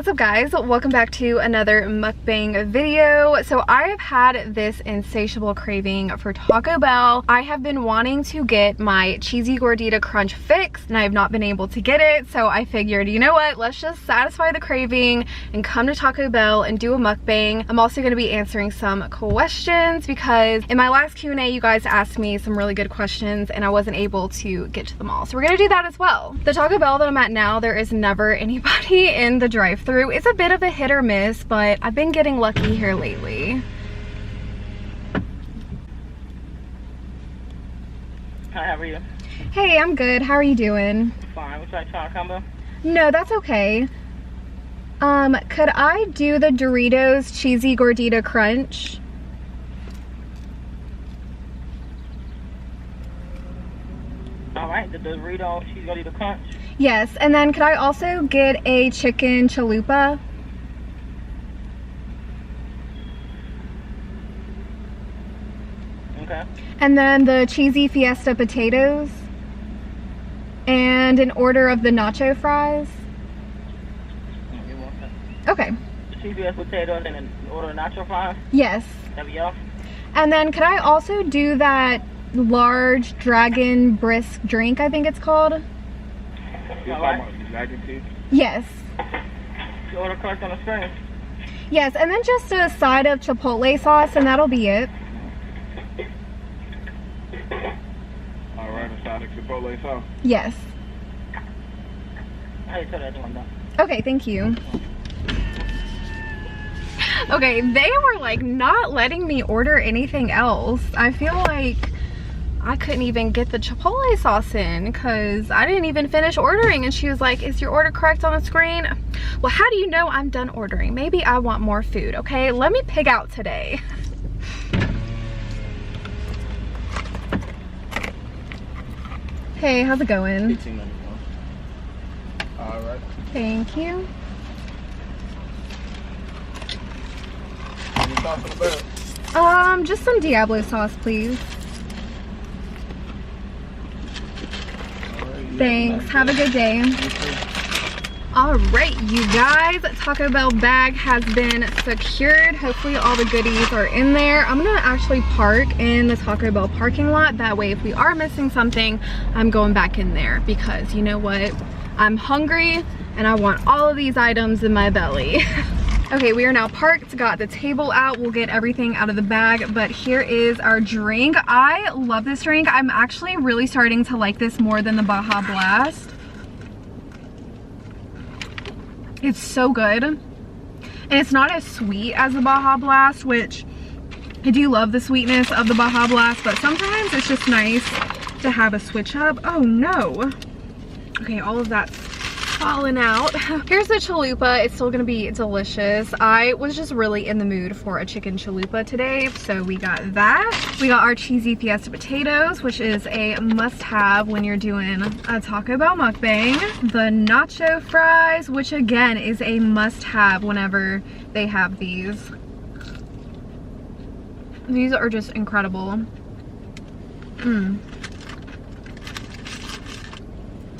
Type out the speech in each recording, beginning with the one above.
What's up guys, welcome back to another mukbang video. So I have had this insatiable craving for Taco Bell. I have been wanting to get my cheesy gordita crunch fix and I have not been able to get it, so I figured, you know what, let's just satisfy the craving and come to Taco Bell and do a mukbang. I'm also going to be answering some questions because in my last Q&A you guys asked me some really good questions and I wasn't able to get to them all, so we're going to do that as well. The Taco Bell that I'm at now, there is never anybody in the drive-thru. It's a bit of a hit or miss, but I've been getting lucky here lately. Hi, how are you? Hey, I'm good. How are you doing? Fine. Would you like to try a combo? No, that's okay. Could I do the Doritos cheesy gordita crunch? Alright, the Doritos cheesy gordita crunch. Yes, and then could I also get a chicken chalupa? Okay. And then the cheesy fiesta potatoes. And an order of the nacho fries. Okay. The cheesy fiesta potatoes and an order of nacho fries? Yes. That'd be off. And then could I also do that large dragon brisk drink, I think it's called? You're talking about dragon tea? Yes. You order correct on the screen? Yes, and then just a side of chipotle sauce and that'll be it. Alright, a side of chipotle sauce? Yes. I tell that one down. Okay, thank you. Okay, they were like not letting me order anything else. I feel like I couldn't even get the chipotle sauce in because I didn't even finish ordering, and she was like, is your order correct on the screen? Well, how do you know I'm done ordering? Maybe I want more food, okay? Let me pig out today. Hey, how's it going? 18 minutes. Alright. Thank you. Any sauce in the bag? Just some Diablo sauce, please. Thanks. Have a good day. All right, you guys, Taco Bell bag has been secured. Hopefully all the goodies are in there. I'm gonna actually park in the Taco Bell parking lot. That way, if we are missing something, I'm going back in there because you know what? I'm hungry and I want all of these items in my belly. Okay, we are now parked, got the table out. We'll get everything out of the bag, but here is our drink. I love this drink. I'm actually really starting to like this more than the Baja Blast. It's so good. And it's not as sweet as the Baja Blast, which I do love the sweetness of the Baja Blast, but sometimes it's just nice to have a switch up. Oh no. Okay, all of that's falling out. Here's the chalupa. It's still gonna be delicious. I was just really in the mood for a chicken chalupa today, so we got that. We got our cheesy fiesta potatoes, which is a must-have when you're doing a Taco Bell mukbang. The nacho fries, which again is a must-have whenever they have these. These are just incredible.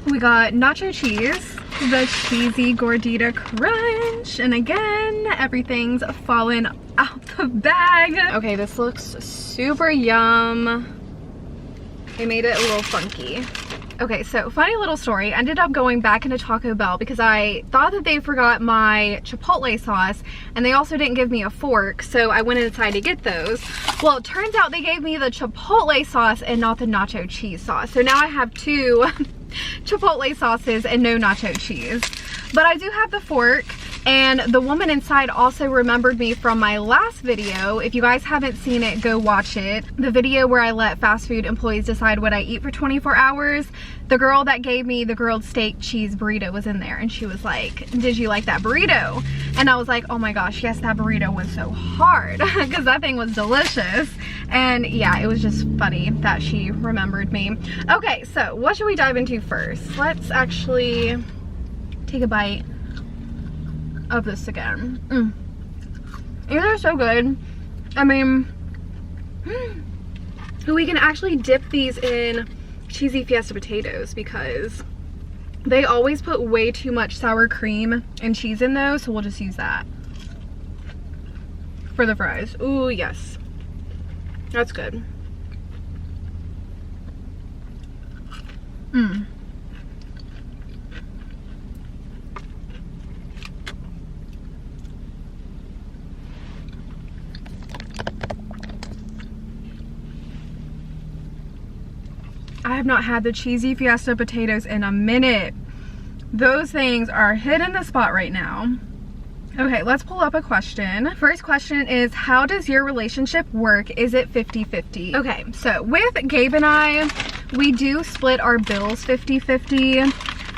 We got nacho cheese, the cheesy gordita crunch, and again, everything's fallen out the bag. Okay, this looks super yum. They made it a little funky. Okay, so funny little story. I ended up going back into Taco Bell because I thought that they forgot my chipotle sauce and they also didn't give me a fork, so I went inside to get those. Well, it turns out they gave me the chipotle sauce and not the nacho cheese sauce. So now I have two chipotle sauces and no nacho cheese. But I do have the fork, and the woman inside also remembered me from my last video. If you guys haven't seen it, go watch it. The video where I let fast food employees decide what I eat for 24 hours. The girl that gave me the grilled steak cheese burrito was in there, and she was like, did you like that burrito? And I was like, oh my gosh, yes, that burrito was so hard because that thing was delicious. And yeah, it was just funny that she remembered me. Okay, so what should we dive into first? Let's actually take a bite of this again. These are so good. I mean, we can actually dip these in cheesy fiesta potatoes because They always put way too much sour cream and cheese in those, so we'll just use that for the fries. Ooh, yes. That's good. Mmm. I have not had the cheesy fiesta potatoes in a minute. Those things are hitting the spot right now. Okay, let's pull up a question. First question is, how does your relationship work? Is it 50-50? Okay, so with Gabe and I, we do split our bills 50-50.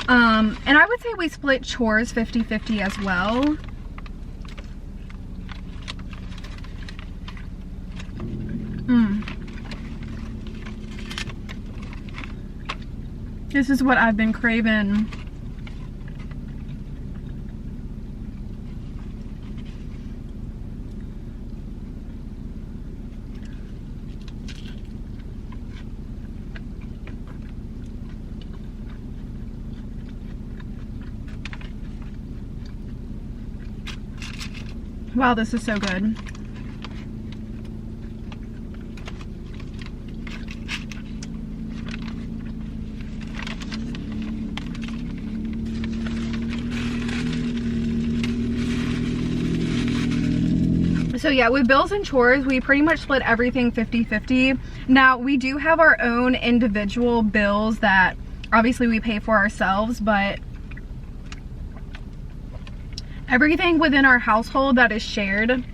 And I would say we split chores 50-50 as well. This is what I've been craving. Wow, this is so good. So yeah, with bills and chores, we pretty much split everything 50-50. Now, we do have our own individual bills that obviously we pay for ourselves, but everything within our household that is shared,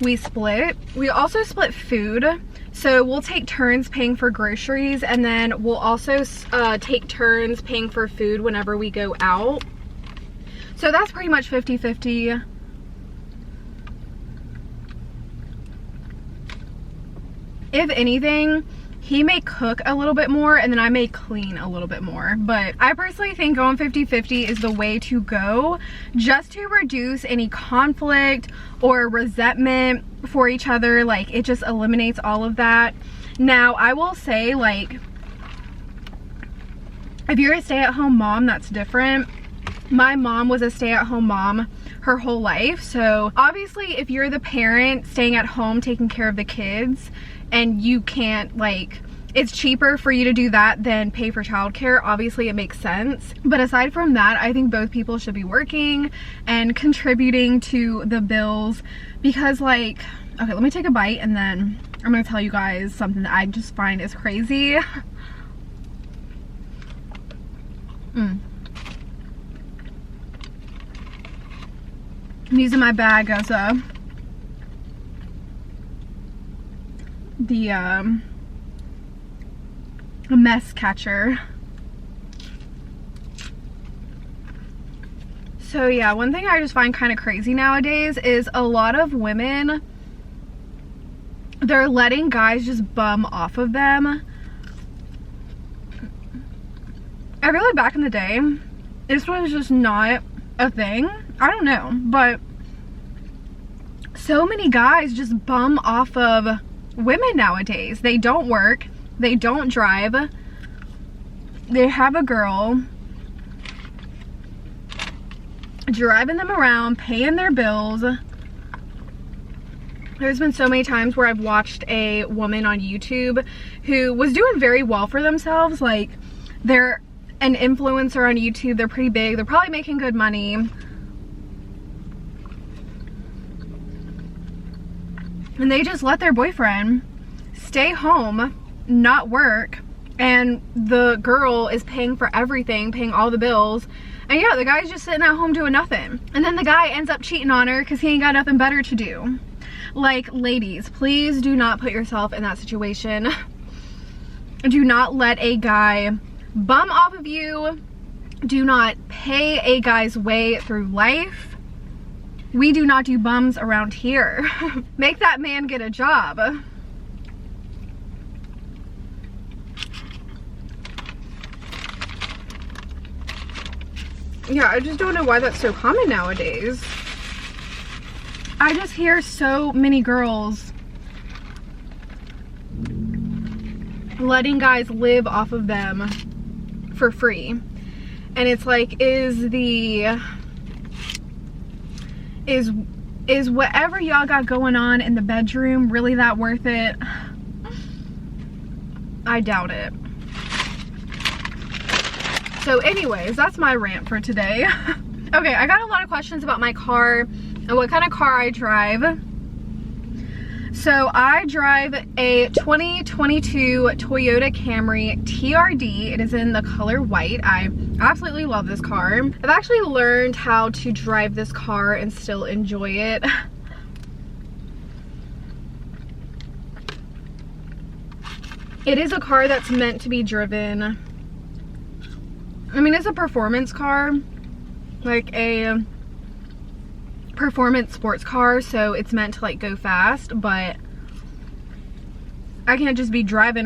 we split. We also split food. So we'll take turns paying for groceries, and then we'll also take turns paying for food whenever we go out. So that's pretty much 50-50. If anything, he may cook a little bit more and then I may clean a little bit more. But I personally think going 50-50 is the way to go, just to reduce any conflict or resentment for each other. Like, it just eliminates all of that. Now, I will say, like, if you're a stay-at-home mom, that's different. My mom was a stay-at-home mom her whole life. So obviously, if you're the parent staying at home taking care of the kids, and you can't, like, it's cheaper for you to do that than pay for childcare, obviously it makes sense. But aside from that, I think both people should be working and contributing to the bills, because, like, okay, let me take a bite and then I'm gonna tell you guys something that I just find is crazy. I'm using my bag as a mess catcher. So yeah, one thing I just find kind of crazy nowadays is a lot of women, they're letting guys just bum off of them. I feel like back in the day, this was just not a thing. I don't know, but so many guys just bum off of women nowadays. They don't work, they don't drive, they have a girl driving them around, paying their bills. There's been so many times where I've watched a woman on YouTube who was doing very well for themselves. Like, they're an influencer on YouTube, they're pretty big, they're probably making good money, and they just let their boyfriend stay home, not work, and the girl is paying for everything, paying all the bills, and yeah, the guy's just sitting at home doing nothing. And then the guy ends up cheating on her because he ain't got nothing better to do. Like, ladies, please do not put yourself in that situation. Do not let a guy bum off of you. Do not pay a guy's way through life. We do not do bums around here. Make that man get a job. Yeah, I just don't know why that's so common nowadays. I just hear so many girls letting guys live off of them for free. and it's like, is whatever y'all got going on in the bedroom really that worth it? I doubt it. So anyways, that's my rant for today. Okay, I got a lot of questions about my car and what kind of car I drive. So I drive a 2022 Toyota Camry TRD. It is in the color white. I absolutely love this car. I've actually learned how to drive this car and still enjoy it. It is a car that's meant to be driven. I mean, it's a performance car, like a performance sports car, so it's meant to like go fast, but I can't just be driving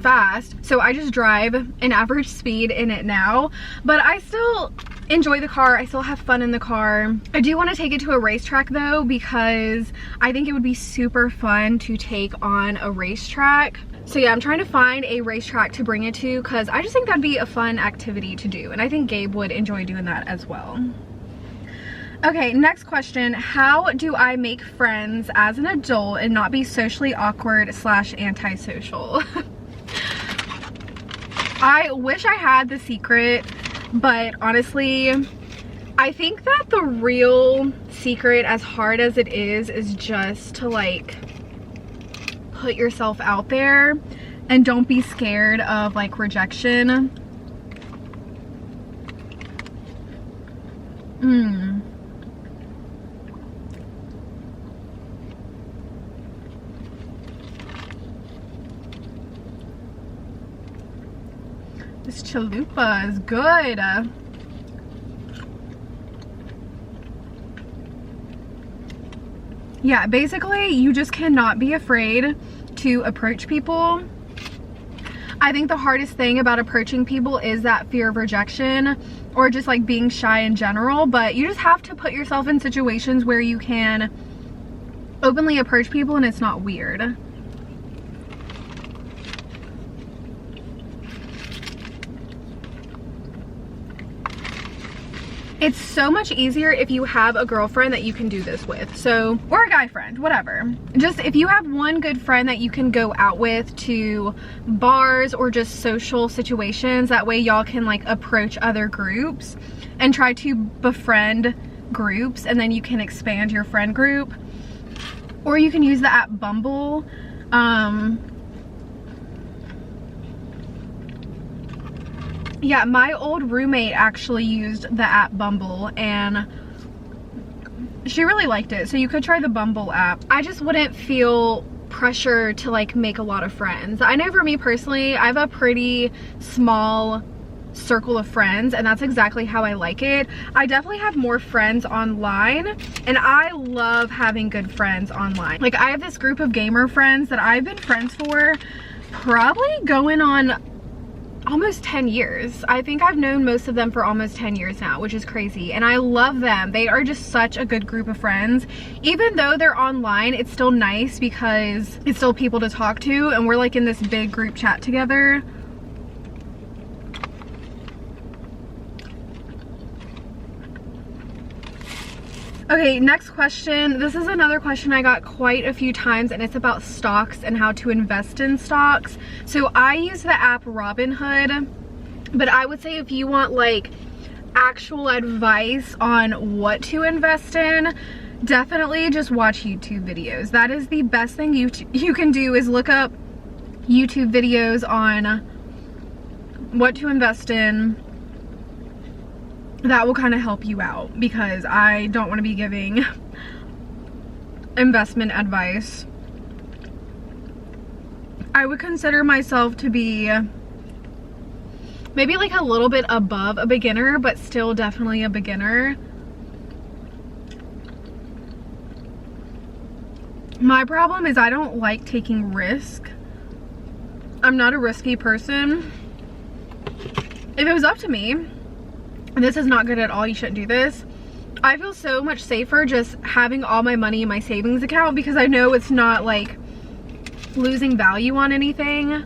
fast, so I just drive an average speed in it now. But I still enjoy the car, I still have fun in the car. I do want to take it to a racetrack though, because I think it would be super fun to take on a racetrack. So yeah, I'm trying to find a racetrack to bring it to, because I just think that'd be a fun activity to do, and I think Gabe would enjoy doing that as well. Okay, next question. How do I make friends as an adult and not be socially awkward / antisocial? I wish I had the secret, but honestly, I think that the real secret, as hard as it is just to like put yourself out there and don't be scared of like rejection. This chalupa is good. Yeah, basically you just cannot be afraid to approach people. I think the hardest thing about approaching people is that fear of rejection, or just like being shy in general, but you just have to put yourself in situations where you can openly approach people and it's not weird. It's so much easier if you have a girlfriend that you can do this with, so, or a guy friend, whatever. Just if you have one good friend that you can go out with to bars or just social situations, that way y'all can like approach other groups and try to befriend groups, and then you can expand your friend group. Or you can use the app Bumble. Yeah, my old roommate actually used the app Bumble and she really liked it, so you could try the Bumble app. I just wouldn't feel pressure to like make a lot of friends. I know for me personally, I have a pretty small circle of friends, and that's exactly how I like it. I definitely have more friends online, and I love having good friends online. Like, I have this group of gamer friends that I've been friends for probably going on almost 10 years. I think I've known most of them for almost 10 years now, which is crazy, and I love them. They are just such a good group of friends. Even though they're online, it's still nice because it's still people to talk to, and we're like in this big group chat together. Okay, next question. This is another question I got quite a few times, and it's about stocks and how to invest in stocks. So I use the app Robinhood, but I would say if you want like actual advice on what to invest in, definitely just watch YouTube videos. That is the best thing you can do, is look up YouTube videos on what to invest in. That will kind of help you out, because I don't want to be giving investment advice. I would consider myself to be maybe like a little bit above a beginner, but still definitely a beginner. My problem is I don't like taking risk. I'm not a risky person. If it was up to me, and this is not good at all, you shouldn't do this, I feel so much safer just having all my money in my savings account, because I know it's not like losing value on anything.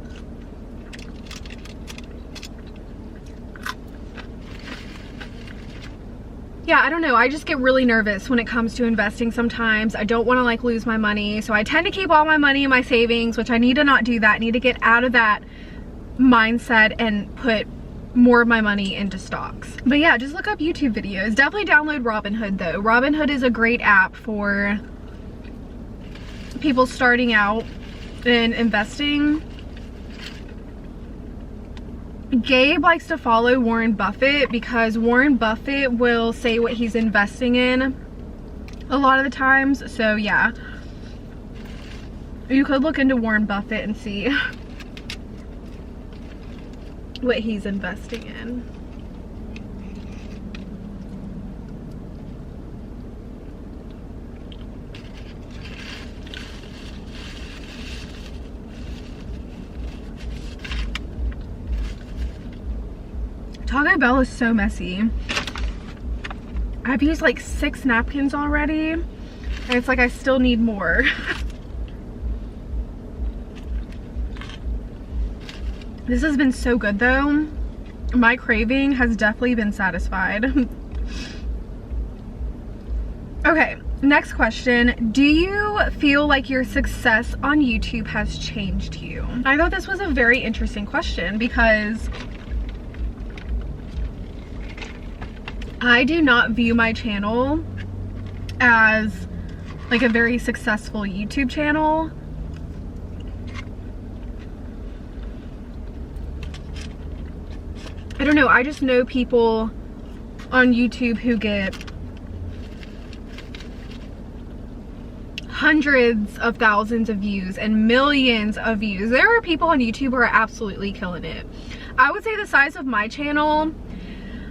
yeah, I don't know. I just get really nervous when it comes to investing sometimes. I don't want to like lose my money. So I tend to keep all my money in my savings, which I need to not do that. I need to get out of that mindset and put more of my money into stocks. But yeah, just look up YouTube videos. Definitely download Robinhood though. Robinhood is a great app for people starting out in investing. Gabe likes to follow Warren Buffett because Warren Buffett will say what he's investing in a lot of the times. So yeah, you could look into Warren Buffett and see what he's investing in. Taco Bell is so messy. I've used like 6 napkins already, and it's like I still need more. This has been so good though. My craving has definitely been satisfied. Okay, next question. Do you feel like your success on YouTube has changed you? I thought this was a very interesting question because I do not view my channel as like a very successful YouTube channel. I don't know, I just know people on YouTube who get hundreds of thousands of views and millions of views. There are people on YouTube who are absolutely killing it. I would say the size of my channel,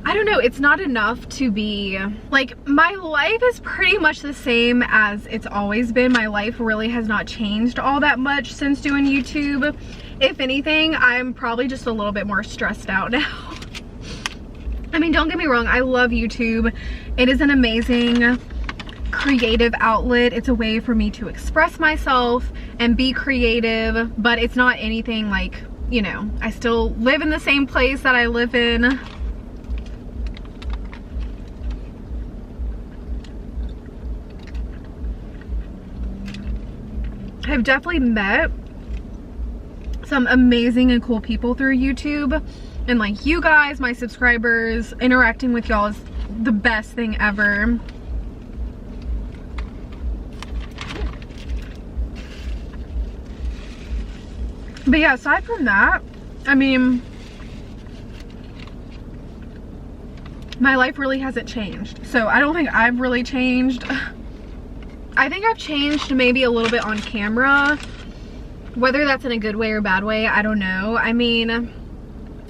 I don't know, it's not enough to be, like, my life is pretty much the same as it's always been. My life really has not changed all that much since doing YouTube. If anything, I'm probably just a little bit more stressed out now. I mean, don't get me wrong, I love YouTube. It is an amazing creative outlet. It's a way for me to express myself and be creative, but it's not anything like, you know, I still live in the same place that I live in. I've definitely met some amazing and cool people through YouTube, and like you guys, my subscribers, interacting with y'all is the best thing ever. But yeah, aside from that, I mean, my life really hasn't changed. So I don't think I've really changed. I think I've changed maybe a little bit on camera. Whether that's in a good way or bad way, I don't know. I mean,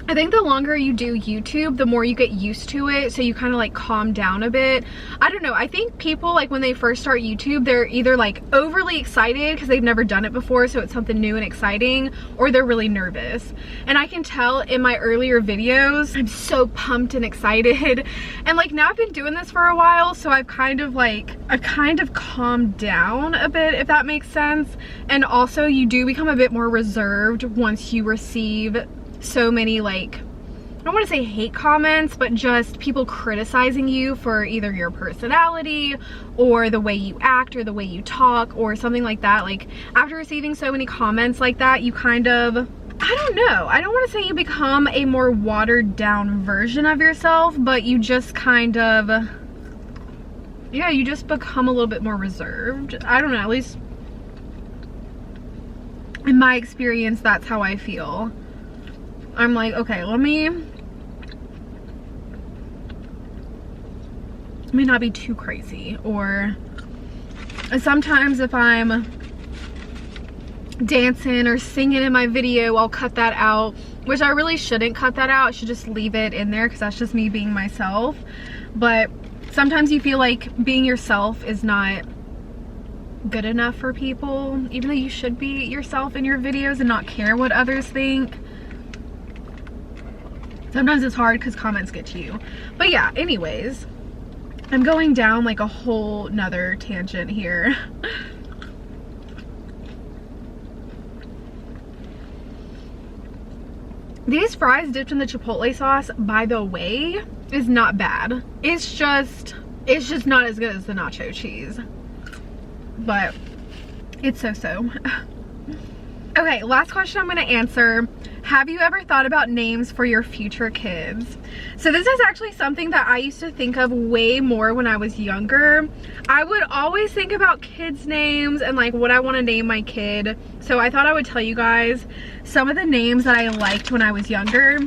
I think the longer you do YouTube, the more you get used to it, so you kind of like calm down a bit. I don't know, I think people, like, when they first start YouTube, they're either like overly excited because they've never done it before, so it's something new and exciting, or they're really nervous. And I can tell in my earlier videos, I'm so pumped and excited. And like now I've been doing this for a while, so I've kind of calmed down a bit, if that makes sense. And also you do become a bit more reserved once you receive so many, like, I don't want to say hate comments, but just people criticizing you for either your personality or the way you act or the way you talk or something like that. Like, after receiving so many comments like that, you kind of, I don't know, I don't want to say you become a more watered down version of yourself, but you just kind of, yeah, you just become a little bit more reserved. I don't know, at least in my experience, that's how I feel. I'm like, okay, let me not be too crazy. Or sometimes if I'm dancing or singing in my video, I'll cut that out, which I really shouldn't cut that out. I should just leave it in there because that's just me being myself. But sometimes you feel like being yourself is not good enough for people, even though you should be yourself in your videos and not care what others think. Sometimes it's hard because comments get to you. But yeah, anyways, I'm going down like a whole nother tangent here. These fries dipped in the chipotle sauce, by the way, is not bad. It's just not as good as the nacho cheese, but it's so. Okay, last question I'm gonna answer. Have you ever thought about names for your future kids? So this is actually something that I used to think of way more when I was younger. I would always think about kids' names and like what I want to name my kid. So I thought I would tell you guys some of the names that I liked when I was younger.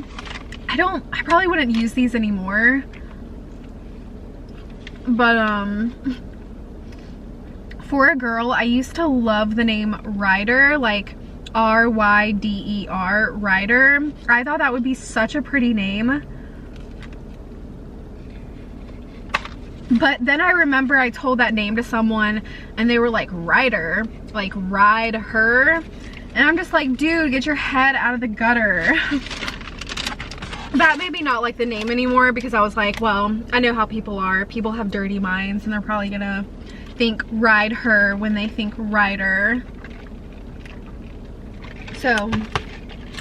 I probably wouldn't use these anymore. But for a girl, I used to love the name Ryder, like R-Y-D-E-R, Ryder. I thought that would be such a pretty name. But then I remember I told that name to someone and they were like, Ryder, like ride her. And I'm just like, dude, get your head out of the gutter. That made me not like the name anymore because I was like, well, I know how people are. People have dirty minds and they're probably gonna think ride her when they think Ryder. So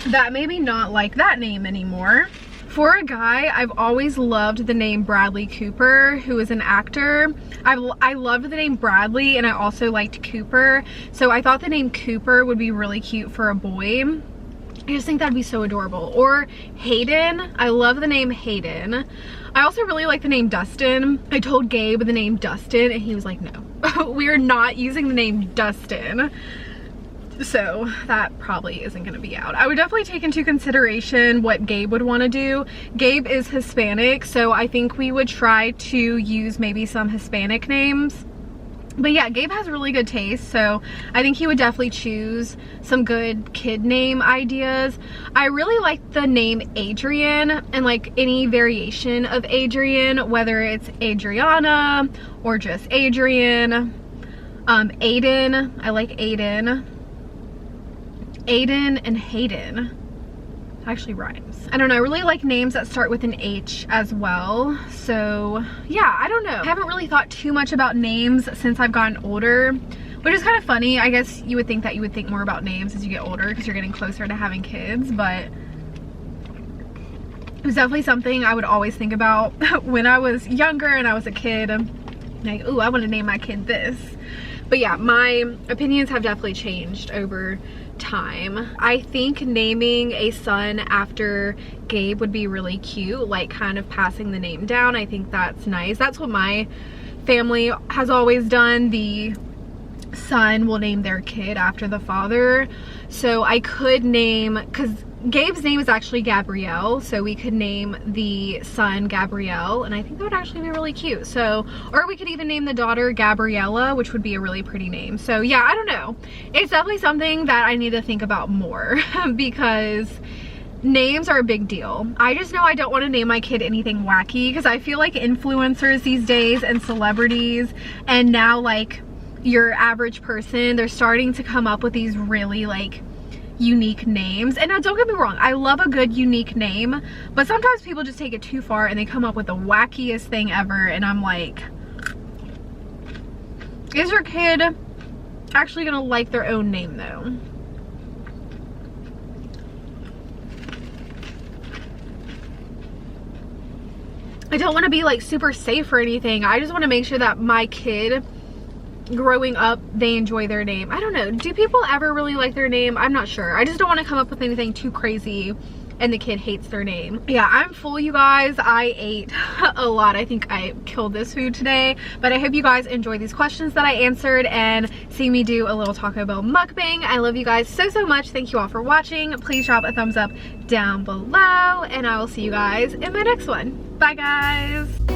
that made me not like that name anymore. For a guy, I've always loved the name Bradley Cooper, who is an actor. I loved the name Bradley and I also liked Cooper. So I thought the name Cooper would be really cute for a boy. I just think that'd be so adorable. Or Hayden. I love the name Hayden. I also really like the name Dustin. I told Gabe the name Dustin and he was like, no, we are not using the name Dustin. So that probably isn't gonna be out. I would definitely take into consideration what Gabe would want to do. Gabe is Hispanic, so I think we would try to use maybe some Hispanic names. But yeah, Gabe has really good taste, so I think he would definitely choose some good kid name ideas. I really like the name Adrian and like any variation of Adrian, whether it's Adriana or just Adrian. Aiden, I like Aiden. Aiden and Hayden actually rhymes. I don't know, I really like names that start with an H as well. So yeah, I don't know. I haven't really thought too much about names since I've gotten older, which is kind of funny. I guess you would think that you would think more about names as you get older because you're getting closer to having kids, but it was definitely something I would always think about when I was younger and I was a kid. Like, ooh, I want to name my kid this. But yeah, my opinions have definitely changed over time. I think naming a son after Gabe would be really cute, like kind of passing the name down. I think that's nice. That's what my family has always done. The son will name their kid after the father. So I could name, because Gabe's name is actually Gabrielle, so we could name the son Gabrielle, and I think that would actually be really cute. So, or we could even name the daughter Gabriella, which would be a really pretty name. So yeah, I don't know. It's definitely something that I need to think about more because names are a big deal. I just know I don't want to name my kid anything wacky because I feel like influencers these days and celebrities and now like your average person, they're starting to come up with these really like unique names. And now don't get me wrong, I love a good unique name, but sometimes people just take it too far and they come up with the wackiest thing ever, and I'm like, is your kid actually gonna like their own name though? I don't want to be like super safe or anything. I just want to make sure that my kid growing up, they enjoy their name. I don't know, do people ever really like their name? I'm not sure. I just don't want to come up with anything too crazy and the kid hates their name. Yeah, I'm full, you guys. I ate a lot. I think I killed this food today, but I hope you guys enjoyed these questions that I answered and see me do a little Taco Bell mukbang. I love you guys so much. Thank you all for watching. Please drop a thumbs up down below and I will see you guys in my next one. Bye guys.